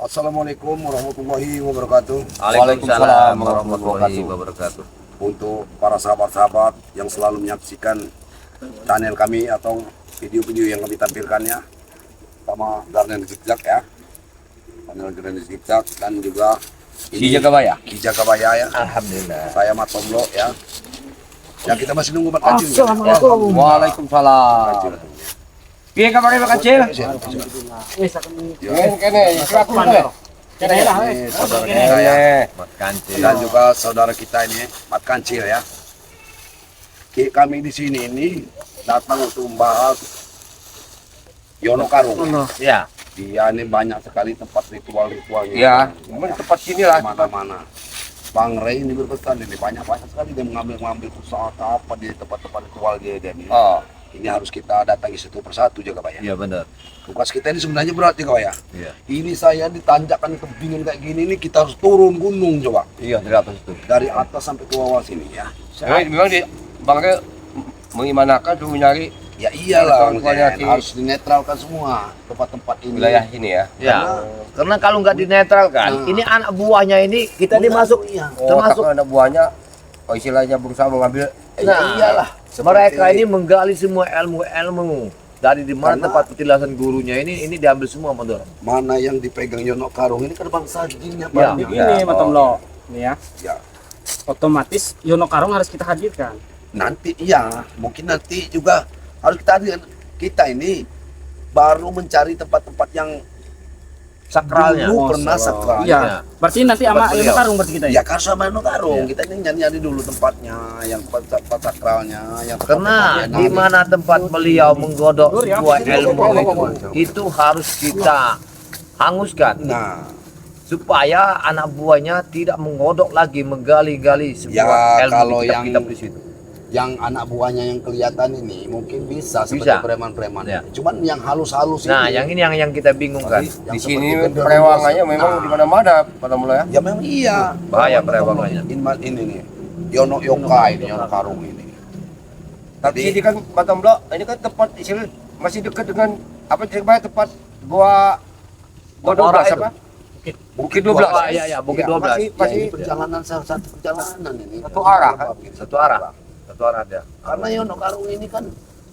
Assalamualaikum warahmatullahi wabarakatuh. Waalaikumsalam warahmatullahi wabarakatuh. Untuk para sahabat-sahabat yang selalu menyaksikan channel kami atau video-video yang kami tampilkannya, sama Garden Zigzag ya, channel Garden Zigzag, dan juga Ki Jagabaya. Ki Jagabaya ya. Alhamdulillah. Saya Mat Tomlo ya. Ya kita masih nunggu Mat Kancil. Assalamualaikum. Waalaikumsalam. Piye kabar Pak Kacil? Ini saudara kita ya, Mat Kancil. dan juga saudara kita ini Mat Kancil ya. Kami di sini ini datang untuk membahas Yono Karung. Ya. Dia ini banyak sekali tempat ritual-ritualnya. Ya, memang tempat sini lah. Mana-mana. Bang Ray ini berpesan ini banyak sekali dia mengambil pusaka apa di tempat-tempat ritual dia ini. Oh, Ini harus kita datangi satu persatu juga Pak ya. iya benar. Tugas kita ini sebenarnya berat juga Pak ya. Iya. Ini saya ditanjakan tebingin kayak gini ini kita harus turun gunung coba. Iya, dari atas itu. Dari atas sampai ke bawah sini ya. Memang di Bangke mengimanakan tuh mencari Ya iyalah, Ritualnya Zen. Harus dinetralkan semua tempat-tempat ini. wilayah ini ya. Ya, karena kalau nggak dinetralkan, Nah. ini anak buahnya ini kita dimasuk, Iya. termasuk. ada buahnya, istilahnya berusaha mengambil. Nah, iyalah. mereka ini menggali semua ilmu-ilmu dari di mana Karena- tempat petilasan gurunya ini diambil semua menurut. Mana yang dipegang Yono Karung ini kan bangsa jinnya Ya. Pak. Ini Pak Tomlo, nih ya. Ya. Otomatis Yono Karung harus kita hadirkan. Nanti iya, mungkin nanti juga harus kita hadirkan. Kita ini baru mencari tempat-tempat yang Sakralnya. dulu Oh, pernah sakral. Iya. Berarti nanti sama Tempat Yono beliau. Karung berarti kita ya. Ya kan sama Yono Karung, Iya. kita ini nyari-nyari dulu tempatnya, yang tempat sakralnya, yang Karena tempat-tempat di yang mana tempat beliau menggodok Dur ya. sebuah ilmu itu harus kita hanguskan Nah, supaya anak buahnya tidak menggodok lagi menggali-gali sebuah Ya, ilmu kalau di kitab-kitab yang- di situ. yang anak buahnya yang kelihatan ini mungkin bisa seperti Bisa. preman-preman. Ya. Cuman yang halus-halus Nah, ini. yang ini yang kita bingung kan. yang Di seperti sini gendera perewangannya biasa. memang Nah, di mana-mana, pada mulai ya. Ya memang iya. Bahaya perewangannya. Ini nih. Yono Yokai ini, Yono Karung ini. Tapi Jadi- ini kan Batam Blok, ini kan tempat istilah masih dekat dengan apa namanya tempat gua 12 itu. apa? Bukit 12. Iya, iya, Bukit Ya, 12. masih- Ya, masih ini perjalanan salah satu perjalanan ini. Satu arah, kan? Satu arah. Satu arah dia. Karena Yono Karung ini kan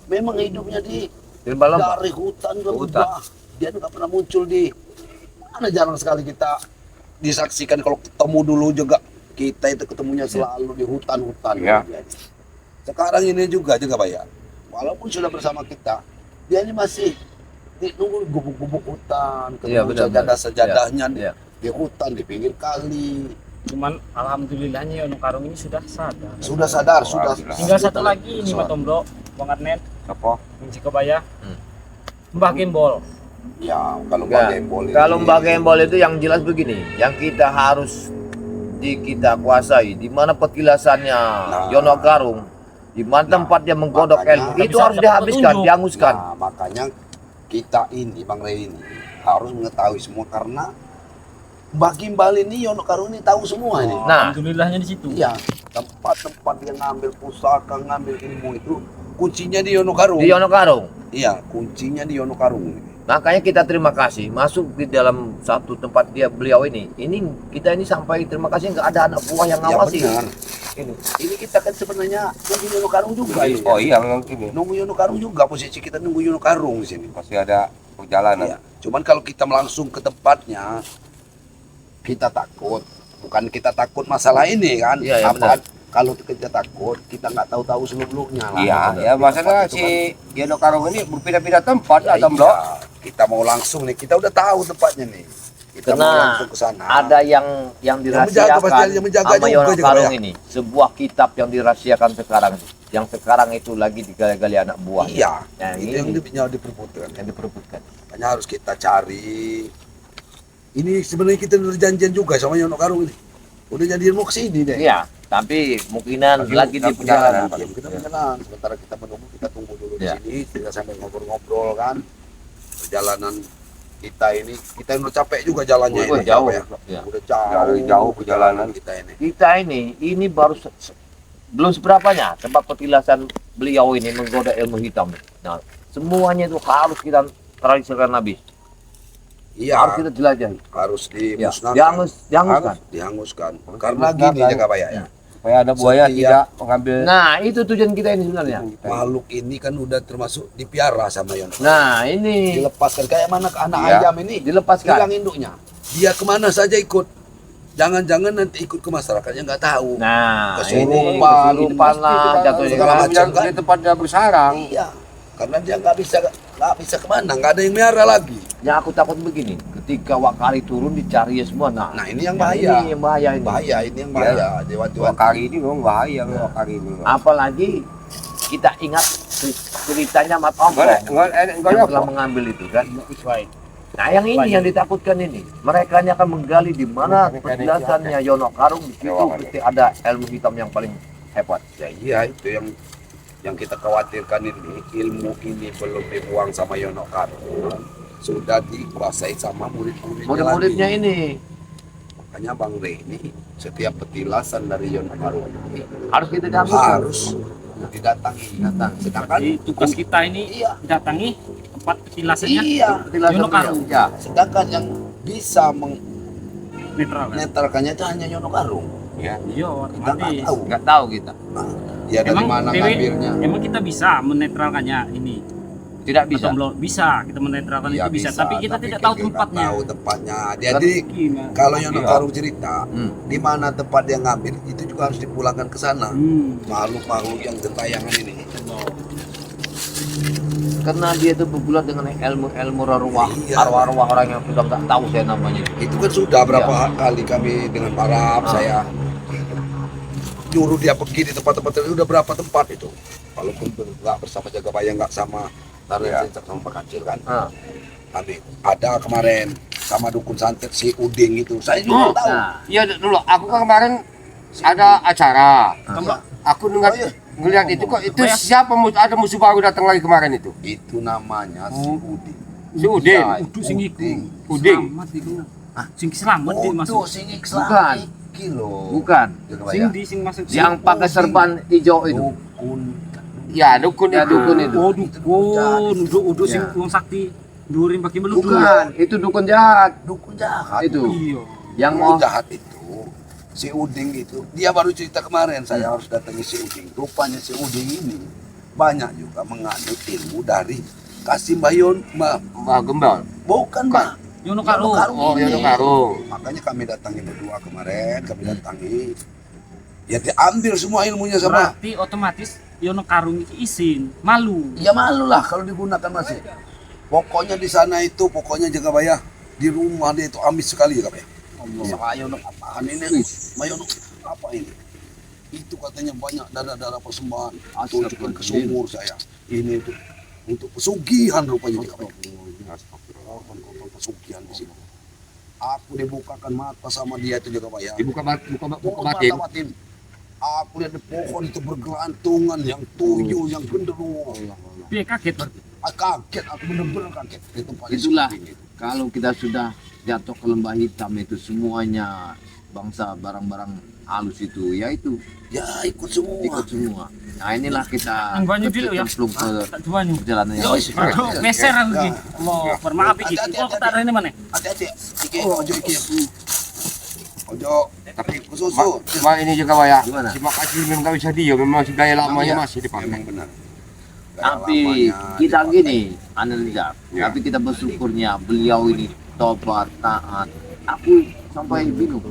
memang hidupnya di Di lembah. dari hutan ke Hutan. lembah. Dia nggak pernah muncul di mana, jarang sekali kita disaksikan. Kalau ketemu dulu juga kita itu ketemunya selalu di hutan-hutan. Ya. Sekarang ini juga Pak ya. Walaupun sudah bersama kita, dia ini masih nunggu gubuk-gubuk hutan, Iya, ketemu benar, sejadah-sejadahnya Iya. di hutan, di pinggir kali. Cuman alhamdulillahnya Yono Karung ini sudah sadar. Sudah sadar, sudah. Tinggal satu lagi ini Pak Tomlo, Bang Arnet, Apa? Bang Cikobaya. Hmm. Mbah Gembol. Ya, kalau Enggak. Mbak Gembol ini. Kalau Mbak Gembol itu yang jelas begini, yang kita harus kita kuasai, di mana petilasannya Yono Karung, di mana tempat dia menggodok makanya- ilmu, itu Bisa harus dapat dihabiskan, petunjuk. dihanguskan. Nah, makanya kita ini, Bang Rey ini harus mengetahui semua karena Mbak Gimbal ini, Yono Karung ini tahu semua ini. Nah. Alhamdulillahnya di situ. Iya, tempat-tempat yang ngambil pusaka, ngambil ilmu itu kuncinya di Yono Karung. Di Yono Karung. Iya, kuncinya di Yono Karung. Makanya kita terima kasih masuk di dalam satu tempat beliau ini. Ini kita ini sampai terima kasih nggak ada anak buah yang Ya ngawasi. benar. Ini. Ini kita kan sebenarnya nunggu Yono Karung juga ini. Oh iya memang ini Nunggu Yono Karung juga, posisi kita nunggu Yono Karung di sini. masih ada perjalanan. Iya. Cuman kalau kita langsung ke tempatnya, kita takut. Bukan kita takut masalah ini kan? Iya, iya, Apa? Kalau kita takut, kita nggak tahu-tahu seluk-beluknya lah. Iya, Benar. ya masalah Tempat itu si Yono Karung ini berpindah-pindah tempat kan, Batam iya, Blok. kita mau langsung nih, kita udah tahu tempatnya nih. Kita mau Karena langsung ke sana. ada yang menjaga, dirahasiakan pasti ada yang menjaga sama juga Yono juga, Karung ya. ini. Sebuah kitab yang dirahasiakan sekarang. Yang sekarang itu lagi digali-gali anak buah. Iya, Nah, itu ini yang diperbutkan. yang diperebutkan. Makanya harus kita cari. Ini sebenarnya kita udah janjian juga sama Yono Karung ini. Udah janjian mau kesini deh. Iya, tapi mungkinan lagi di perjalanan. Iya, kita berjalan. Sementara kita menunggu, kita tunggu dulu di Ya. sini. Kita sambil ngobrol-ngobrol kan. Perjalanan kita ini, kita udah capek juga jalannya Udah ini. jauh. Ya. Ya. Udah jauh, Jauh perjalanan. kita ini. Kita ini baru belum seberapanya tempat petilasan beliau ini menggoda ilmu hitam. Nah, semuanya itu harus kita tradisikan habis. Iya, Harus kita jelajahi. harus Ya, dimusnahkan, dihanguskan. dihanguskan. Karena gini Jagabaya ya, supaya ada buaya Setiap- tidak mengambil Nah, itu tujuan kita ini sebenarnya. makhluk ini kan udah termasuk dipiara sama Yon. Nah, ini Dilepaskan kayak mana ke anak Iya, ayam ini, dilepaskan. hilang induknya. Dia kemana saja ikut. Jangan-jangan nanti ikut ke masyarakatnya nggak tahu. Nah, Kesurupan, ini kesurupan lah jatuhnya segala kan. macam. yang di tempatnya bersarang. Iya, karena dia nggak bisa kemana, nggak ada yang miara lagi. Yang aku takut begini, ketika Wakari turun dicari ya semua. Nah, Nah ini yang bahaya. Ini yang bahaya ini. Bahaya, ini yang bahaya. Dewa-dewa Wakari ini memang bahaya Wakari ini. Apalagi kita ingat ceritanya Mat Ongko yang telah mengambil itu kan. Nah, yang ini yang ditakutkan ini, mereka akan menggali di mana penjelasannya Yono Karung, di situ pasti ada ilmu hitam yang paling hebat. Ya iya, itu yang kita khawatirkan ini, ilmu ini belum dibuang sama Yono Karung, sudah dikuasai sama murid-muridnya Murid-muridnya lagi. ini Makanya Bang Rey ini setiap petilasan dari Yono Karung ini harus kita campur. harus didatangi. Sedangkan Jadi tugas kita ini iya, datangi tempat petilasannya iya. Petilasan Yono Karung. Ya. Sedangkan yang bisa netral kan? menetralkannya itu hanya Yono Karung. Iya, Kita nggak otomatis. tahu. Nggak tahu kita. Ya dari mana Dewi, ngambilnya? emang kita bisa menetralkannya ini? Tidak bisa. Atau belum? Bisa, kita menetralkan Iya, itu bisa. Tapi kita tidak tahu kita nggak tempatnya. tahu tempatnya. Jadi Gimana? kalau Yono Iya. Karung cerita, Hmm. di mana tempat dia ngambil itu juga harus dipulangkan ke sana. Makhluk-makhluk yang gentayangan ini. Karena dia itu bergulat dengan ilmu-ilmu arwah, Iya. arwah-arwah orang yang sudah nggak tahu saya namanya. Itu kan sudah berapa Iya. kali kami dengan para saya nyuruh dia pergi di tempat-tempat itu, udah berapa tempat itu. Walaupun nggak bersama Jagabaya, nggak sama Tarun sama Pak Kacil kan. Ah. Kami ada kemarin sama dukun santet si Uding itu. Saya juga tahu. Nah, Iya dulu, aku kan kemarin ada acara. Tembak. Aku dengar Oh, iya. ngeliat itu kok itu siapa ada musuh baru datang lagi kemarin itu. Itu namanya si Uding. Si Udin. Iya, Udu sing iku. Uding. Selamat iku. Sing selamat dia masuk. Udu sing Bukan. iki loh. bukan. Sing di sing masuk. Yang pakai serban hijau itu. Dukun. Ya dukun Ya, itu. dukun itu. Oh, dukun. Udu sing Ya. wong sakti ndurin bagi melulu. Bukan, itu dukun jahat. Dukun jahat. Itu. Iya. Yang Dukun mau jahat itu. Si Uding itu, dia baru cerita kemarin, saya harus datangi si Uding. Rupanya si Uding ini banyak juga menganut ilmu dari Kasim Bayon, Mbak Gembal. bukan Mbak. Yono Karung. Oh, ini. Yono Karung. Makanya kami datangi berdua kemarin, kami datangi. Ya diambil semua ilmunya sama. Berarti otomatis Yono Karung iki izin, malu. Ya malu lah kalau digunakan masih. Pokoknya di sana itu, pokoknya Jagabaya di rumah dia itu amis sekali Jagabaya. Saya nak apaan ini? Mayono apa ini? Itu katanya banyak darah-darah persembahan. Tunjukkan ke sumur saya. Ini untuk pesugihan rupanya Jagabaya. Korban pesugihan di sini. Aku dibukakan mata sama dia itu Jagabaya. Dibuka Bukan batin. mata batin. Aku lihat di pohon itu bergelantungan yang tuyul, yang genderuwo. Dia kaget. Kaget, aku benar-benar kaget. Itu paling Itulah. penting itu. kalau kita sudah jatuh ke lembah hitam itu semuanya bangsa barang-barang halus itu ya itu Ya ikut semua. ikut semua. Nah inilah kita Yang banyak dulu ya. tercemplung ke Tak duanya. perjalanan yang Yos. Aduh, meser aku iki. Allah, bermaaf iki. Hati-hati, Kalau kita ada ini mana? Hati-hati. Iki, ojo iki. Ojo, tapi kesusu. Ma ini juga Pak ya. Gimana? Terima kasih memang nggak bisa dia, memang masih gaya lamanya Iya. masih dipakai. Memang benar. tapi Lamanya kita dipakai. gini analisa Ya. tapi kita bersyukurnya beliau ini tobat taat aku sampai bingung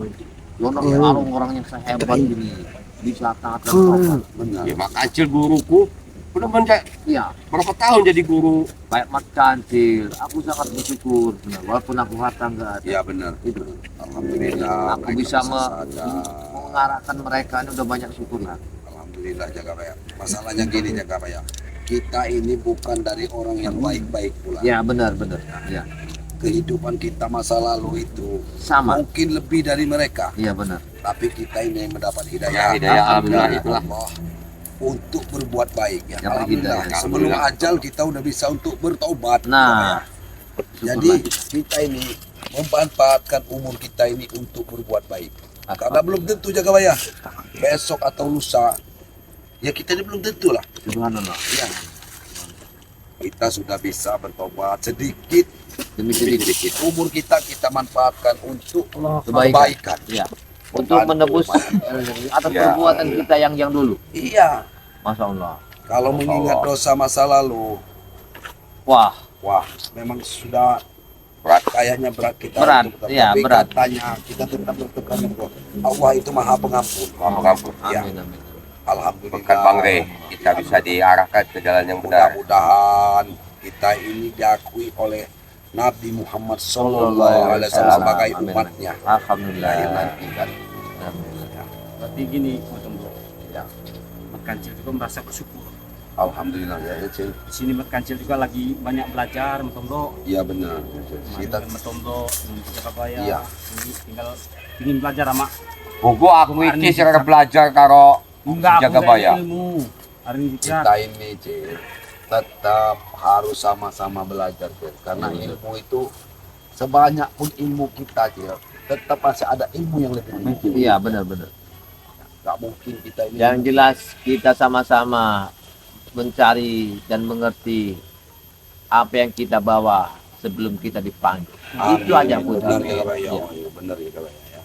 Yono Karung orang yang sehebat ini bisa taat dan tobat Benar. Ya Mak Kancil guruku. Udah mencek ya berapa tahun jadi guru. kayak Mat Kancil aku sangat bersyukur benar walaupun aku harta enggak ada Ya benar. itu Alhamdulillah. Aku mereka bisa sadar. mengarahkan mereka ini udah banyak syukur lah. Alhamdulillah Jagabaya. Masalahnya gini Jagabaya. Kita ini bukan dari orang yang baik-baik pula. Ya benar ya Kehidupan kita masa lalu itu sama mungkin lebih dari mereka. iya benar Tapi kita ini yang mendapat Ya, hidayah. hidayah, alhamdulillah, dari itulah. Allah untuk berbuat baik ya. Dapat Alhamdulillah. hidayah. Sebelum Alhamdulillah. ajal kita udah bisa untuk bertobat. nah Jadi kita ini memanfaatkan umur kita ini untuk berbuat baik. Karena belum tentu Jagabaya. Besok atau lusa ya kita ini belum tentu lah. subhanallah Ya. kita sudah bisa bertobat sedikit demi demi sedikit. sedikit. Umur kita manfaatkan untuk Kebaikan. kebaikan. Ya. Untuk menebus atas Ya. perbuatan kita yang dulu. Iya, Masya Allah. kalau Masya mengingat Allah. dosa masa lalu, Wah, wah, memang sudah berat. Kayaknya berat kita. Berat, untuk tetap. iya, Tapi berat. katanya kita tetap berpegang bahwa Allah itu maha pengampun. Ya, amin amin. alhamdulillah. Bukan Bang Rey, kita bisa diarahkan ke jalan yang benar. Mudah-mudahan kita ini diakui oleh Nabi Muhammad Sallallahu Alaihi Wasallam sebagai Amin. umatnya. Alhamdulillah. Lahir nanti kan. Amin. Berarti gini, Mas Bro. Ya. Mat Kancil juga merasa bersyukur. Alhamdulillah ya, Cil. Di sini Mat Kancil juga lagi banyak belajar, Mas Bro. Iya benar. Kita Mas Bro, di Surabaya. Iya. Ini tinggal ingin belajar sama Buku aku iki sing arep belajar karo enggak jaga bayar. ilmu. Hari ini belajar. kita ini, Cil, tetap harus sama-sama belajar, Cil. Karena ilmu itu sebanyak pun ilmu kita, Cil, tetap masih ada ilmu yang lebih tinggi. Iya benar-benar. Nggak mungkin kita ini. Yang jelas kita sama-sama mencari dan mengerti apa yang kita bawa sebelum kita dipanggil. Itu aja pun. Benar ya, Kak, ya. Iya. Oh, benar ya, Kak, ya.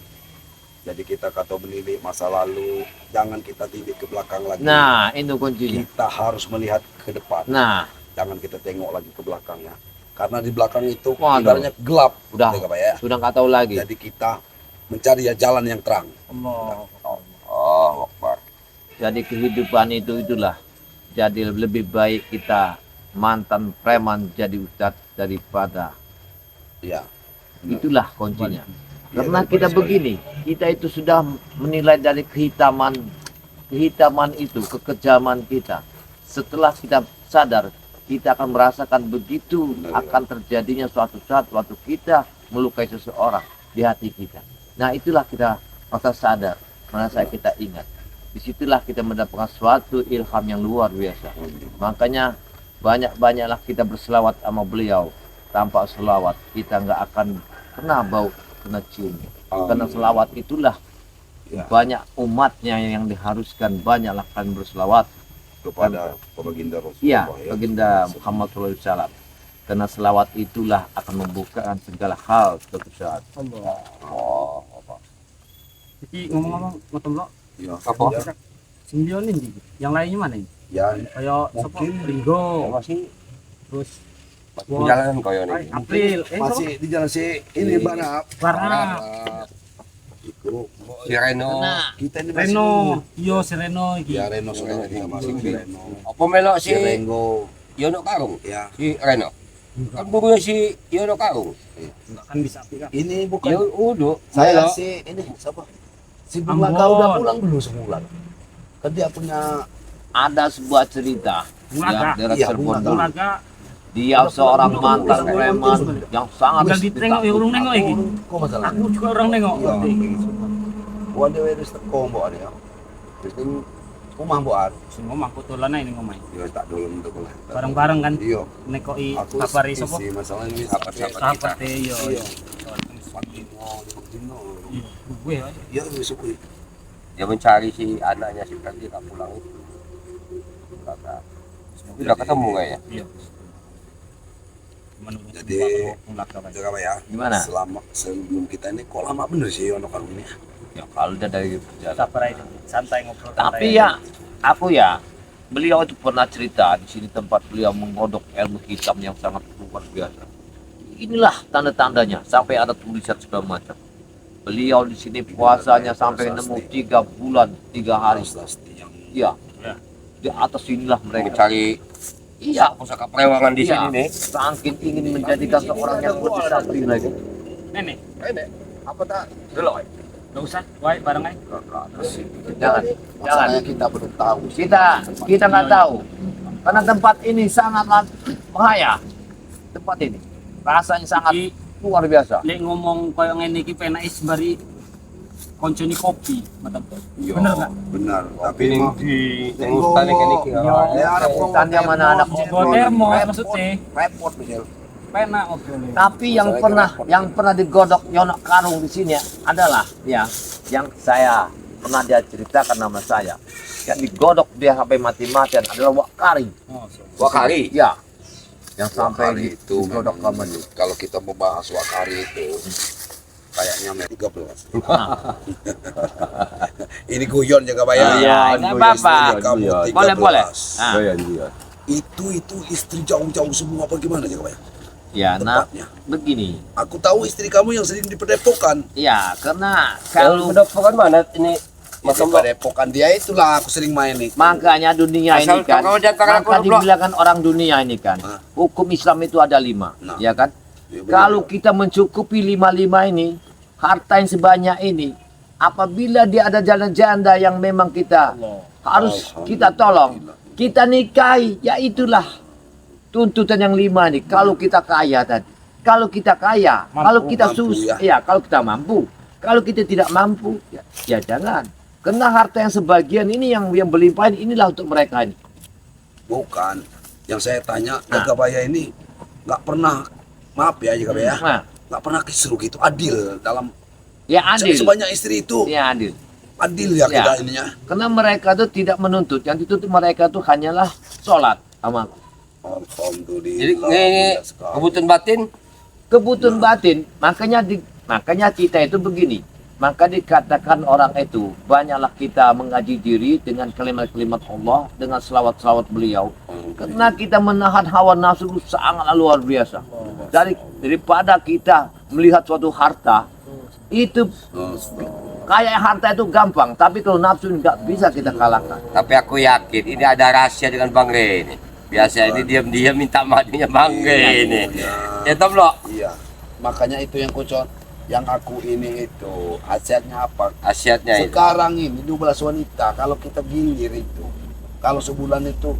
Jadi kita kata menilik masa lalu, jangan kita tilik ke belakang lagi. Nah, itu kuncinya. Kita harus melihat ke depan. Nah, Jangan kita tengok lagi ke belakangnya. Karena di belakang itu Waduh. ibaratnya gelap. udah Ya, Kak, ya. sudah nggak tahu lagi. Jadi kita mencari ya jalan yang terang. Allah. Oh, Akbar. Jadi kehidupan itulah. Jadi lebih baik kita mantan preman jadi ustadz daripada Ya. itulah kuncinya. Ya, Karena daripada kita sebagai- begini, kita itu sudah menilai dari kehitaman itu, kekejaman kita. Setelah kita sadar, kita akan merasakan begitu akan terjadinya suatu saat waktu kita melukai seseorang di hati kita. Nah, itulah kita merasa sadar, merasa kita ingat. Disitulah kita mendapatkan suatu ilham yang luar biasa. Makanya banyak-banyaklah kita berselawat sama beliau. Tanpa selawat kita nggak akan pernah bau kena cium. Karena selawat itulah Ya. banyak umatnya yang diharuskan banyaklah kan berselawat. Kepada baginda Rasulullah. Iya, ya. baginda Muhammad SAW. Karena selawat itulah akan membukakan segala hal suatu saat. Allah. Oh, Jadi ngomong-ngomong, Mas Bro, ya. Apa? Ya. Simbion ini, yang lainnya mana ini? Ya, Kayak siapa? Mungkin. Ringo, Masih terus jalan koyo nih. April, masih di jalan si ini Barap. Barna, Itu Si Reno. kita ini masih Reno, iya si Reno iki. Ya Reno sekarang dia masih Reno. Apa melok Si si Rengo, Yono Karung? ya. Si Reno. Kan burunya si Yono Karung. Enggak kan bisa kan. Ini Ya bukan udah. saya melok. si ini siapa? Si Ambon. Bunga kau udah pulang belum sebulan? Kan dia punya Ada sebuah cerita Bulaga. ya, daerah Iya, Cirebon Bulaga. dulu. Bulaga, Dia seorang mantan preman yang sangat udah ditengok ya urung nengok iki. kok masalah. Aku juga orang nengok. Iya. Buat dia wis teko mbok ada ya. Wis ning omah mbokan. Semua mangkut dolan ae ning omah. Ya tak dolem untuk lah. Bareng-bareng kan Iya. nekoki Aku kabari sapa? isi masalah ini sahabat-sahabat kita. Sahabat iya. Iya. Pandino, Dino. Gue aja. Ya wis kuwi. Dia mencari si anaknya si Ferdi tak pulang itu. Kata. Udah ketemu kayaknya. Iya. Menurut Jadi- Bulaga Mas. Jaga apa ya? Gimana? Selama sebelum kita ini kok lama bener sih ono kan ini. Ya, kalau udah dari perjalanan. Sabar aja. Santai ngobrol. Tapi ya, aku ya, beliau itu pernah cerita di sini tempat beliau menggodok ilmu hitam yang sangat luar biasa. Inilah tanda-tandanya sampai ada tulisan segala macam. Beliau di sini puasanya sampai nemu 3 bulan 3 hari. Pasti yang Iya. Ya. Di atas inilah mereka. Mencari Iya. pusaka prewangan di sini Iya. nih. Saking ingin menjadikan seorang yang lebih sakti lagi. Nenek, apa tak? Dulu, enggak usah. Wae bareng aja. jangan. Masalahnya kita belum tahu. Kita nggak tahu. Karena tempat ini sangatlah bahaya. Tempat ini rasanya sangat Iki luar biasa. lek ngomong koyo ngene iki penak is bari koncone kopi, mantap. Iya, Bener nggak? Benar. Tapi Ini emang di hutan ini ya ada Tanda mana ada Bawa termos maksudnya. repot misal. Penak ngobrolnya. Tapi yang pernah digodok Yono Karung di sini adalah ya yang saya pernah dia ceritakan nama saya. Yang digodok dia sampai mati-matian adalah Wak Kari. Oh, Wakari. Ya, yang sampai Wakari di itu produk memang, kamu itu. kalau kita membahas Wakari itu kayaknya 13. Ini guyon jaga bayar. Iya, nggak apa-apa. Kamu Boleh, 13. boleh. Ah, Itu istri jauh-jauh semua apa gimana jaga bayar? ya, nah, Tempatnya. begini. Aku tahu istri kamu yang sering di Padepokan. Ya, karena Kalau kalau Padepokan mana ini? Di Padepokan dia itulah aku sering main nih. makanya dunia Asal ini kan, kau jangan aku maka goblok. dibilangkan orang dunia ini kan, Ah. hukum Islam itu ada 5, Nah. ya kan? Ya, benar. Kalau kita mencukupi 5 ini, harta yang sebanyak ini, apabila dia ada jalan janda yang memang kita harus kita tolong, kita nikahi, ya itulah tuntutan yang 5 nih. Kalau kita kaya tadi, kalau kita kaya, kalau kita mampu, susah, ya. ya kalau kita mampu, kalau kita tidak mampu, ya jangan. Karena harta yang sebagian ini yang berlimpahan inilah untuk mereka ini. Bukan. Yang saya tanya, Nah. jaga bayar ini nggak pernah, maaf ya jaga bayar, Nah, nggak pernah kisruh gitu, adil dalam ya adil. sebanyak istri itu, Ya adil. adil ya, Ya. kita ininya. Karena mereka itu tidak menuntut, yang dituntut mereka itu hanyalah sholat sama Alhamdulillah. Jadi ini mulia sekali. kebutuhan batin. kebutuhan batin. Makanya kita itu begini. Maka dikatakan orang itu banyaklah kita mengaji diri dengan kalimat-kalimat Allah, dengan selawat-selawat beliau. Karena kita menahan hawa nafsu itu sangat luar biasa. Daripada kita melihat suatu harta itu kayak harta itu gampang, tapi kalau nafsu nggak bisa kita kalahkan. Tapi aku yakin ini ada rahasia dengan Bang Re ini. Biasa ini diam-diam minta madunya Bang Re ini. Ya toh Bro? Iya. Makanya itu yang kucon, yang aku ini itu hasilnya apa? Asiatnya itu. Sekarang ini 12 wanita, kalau kita gilir itu, kalau sebulan itu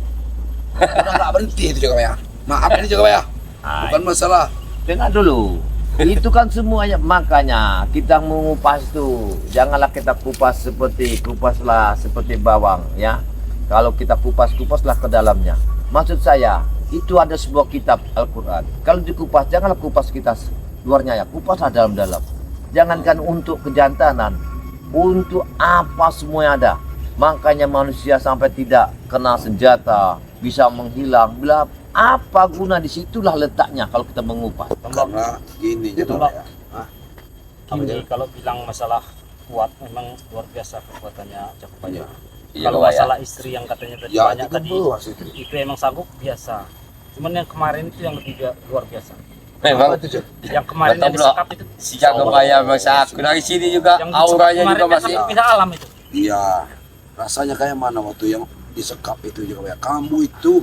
udah nggak berhenti itu juga ya. Maaf ini juga ya. Bukan masalah. Dengar dulu. Itu kan semuanya, makanya kita mengupas tuh, janganlah kita kupas seperti bawang ya. Kalau kita kupaslah ke dalamnya. Maksud saya, itu ada sebuah kitab Al-Qur'an. Kalau dikupas, janganlah kupas kita luarnya ya, kupaslah dalam-dalam. Jangankan untuk kejantanan, untuk apa semua yang ada. Makanya manusia sampai tidak kena senjata, bisa menghilang. Bila apa guna, disitulah letaknya kalau kita mengupas. Karena gini Itu, juga Pak. ya. Hah? Ini kalau bilang masalah kuat memang luar biasa kekuatannya Cak Iya. Bayar. Kalau masalah istri yang katanya tadi Ya, banyak itu tadi luas itu. itu emang sanggup biasa. Cuman yang kemarin itu yang lebih luar biasa. Memang Apa itu, Cok? Yang kemarin Betul, yang Bro. disekap itu si Jaga Bayar masa aku dari sini juga yang auranya kemarin juga kan masih. sampai pindah alam itu. Iya. Rasanya kayak mana waktu yang disekap itu juga ya. Kamu itu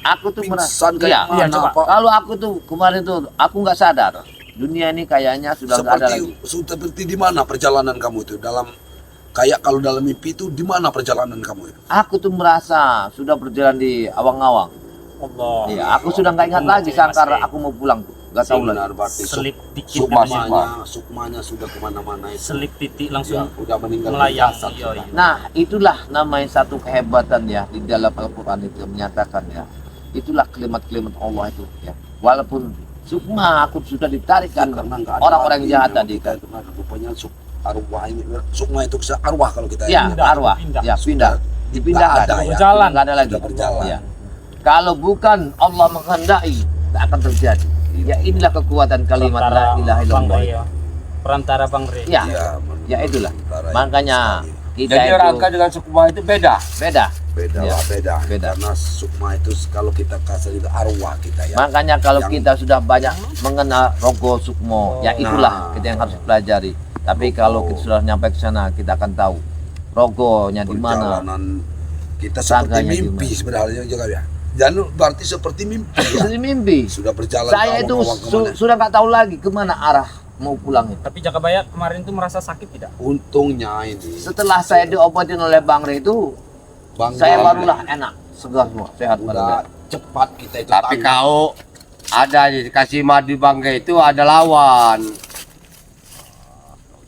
Aku tuh pingsan iya, kayak mana coba. apa? kalau aku tuh kemarin tuh aku nggak sadar dunia ini kayaknya sudah nggak ada lagi. Seperti di mana perjalanan kamu itu dalam kayak kalau dalam mimpi itu di mana perjalanan kamu itu? Aku tuh merasa sudah berjalan di awang-awang. Allah. Iya, aku sudah nggak ingat lagi sangkar aku mau pulang tuh, nggak tahu lagi. Benar berarti Selip dikit namanya. sukmanya sudah kemana-mana itu. Selip titik Ya, langsung udah meninggal melayang. jasad Iya, sudah. iya. Nah, itulah namanya satu kehebatan ya di dalam Al-Qur'an itu menyatakan ya. Itulah kalimat-kalimat Allah itu ya. Walaupun sukma aku sudah ditarikkan Karena nggak ada orang-orang lagi jahat yang tadi kita kan. itu kan rupanya arwah ini sukma itu arwah kalau kita Ya, ini. arwah. pindah. Ya, pindah. Dipindahkan. Nggak ada ya. Berjalan. Nggak ada lagi. Sudah berjalan. Ya. Kalau bukan Allah menghendaki, tak akan terjadi. Ya inilah kekuatan kalimat la ilaha Bang illallah. Re ya. Perantara Bang Re. Ya, Iya, ya itulah. sementara itu Makanya sekali. kita Jadi itu rangka dengan sukma itu beda. beda. beda Ya, lah, beda. beda. Karena sukma itu kalau kita kasih itu arwah kita ya. Makanya kalau Yang- kita sudah banyak mengenal rogo sukmo, ya itulah Nah. kita yang harus pelajari. Tapi kalau kita sudah nyampe ke sana, kita akan tahu rogonya di mana. Perjalanan kita seperti Raganya mimpi gimana? sebenarnya juga ya. Jangan berarti seperti mimpi. Ya. Jadi mimpi. Sudah berjalan Saya ke itu awang-awang kemana. sudah nggak tahu lagi kemana arah mau pulang itu. Tapi Jaka Bayar kemarin itu merasa sakit tidak? Untungnya ini Setelah saya diobatin oleh Bang Re itu, Bang saya Bang barulah enak, segar semua, sehat udah badan. cepat kita itu Tapi tahu. kau ada dikasih madu Bang Re itu ada lawan.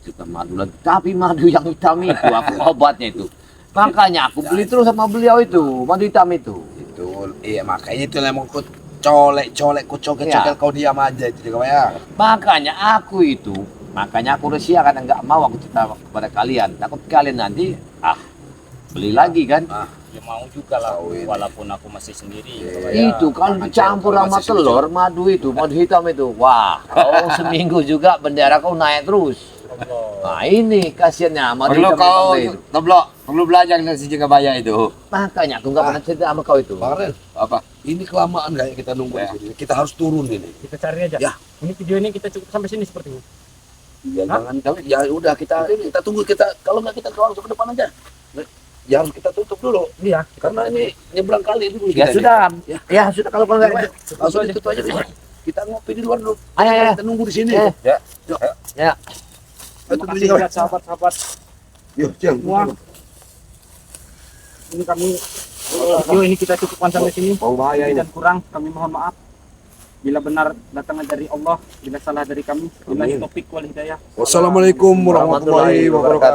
Kita madu lagi, tapi madu yang hitam itu aku obatnya itu. Makanya aku beli terus sama beliau itu, madu hitam itu. Itu iya makanya itu yang mau ku colek-colek ku cokel-cokel Ya. kau diam aja itu juga ya. Makanya aku Rusia karena nggak mau aku cerita kepada kalian. Takut kalian nanti beli lagi kan. Ah, Ya mau juga lah, Tahu ini. walaupun aku masih sendiri. Iya. Kalau ya, Itu kan dicampur kalau sama masih telur, madu itu, madu hitam itu. Wah, kau seminggu juga bendera kau naik terus. Allah. Nah ini kasihannya madu Perlu hitam kau itu. Toblok, perlu belajar dari si Jagabaya itu. Makanya aku nggak pernah cerita sama kau itu. Bang Ren, Apa? ini kelamaan kayak kita nunggu di sini. Kita harus turun ini. Kita cari aja. Ya. Ini video ini kita cukup sampai sini sepertinya. Ya, jangan ya udah kita tunggu kalau nggak kita langsung ke depan aja. Ya harus kita tutup dulu Iya. karena ini nyebrang kali dulu Ya kita sudah, Ya. ya sudah kalau kau nggak langsung ditutup aja bisa. Kita ngopi di luar dulu. Ayo, ayo. Kita nunggu di sini. Eh. Ya. Ya. Ayo, Terima tutup kasih di sini. buat sahabat-sahabat Yuk, Cang. semua. Ini kami video ini kita cukupkan sampai sini. Mau bahaya ini. Dan kurang kami mohon maaf. Bila benar datangnya dari Allah, bila salah dari kami. Bila Amin. topik wal hidayah. Wassalamualaikum warahmatullahi wabarakatuh.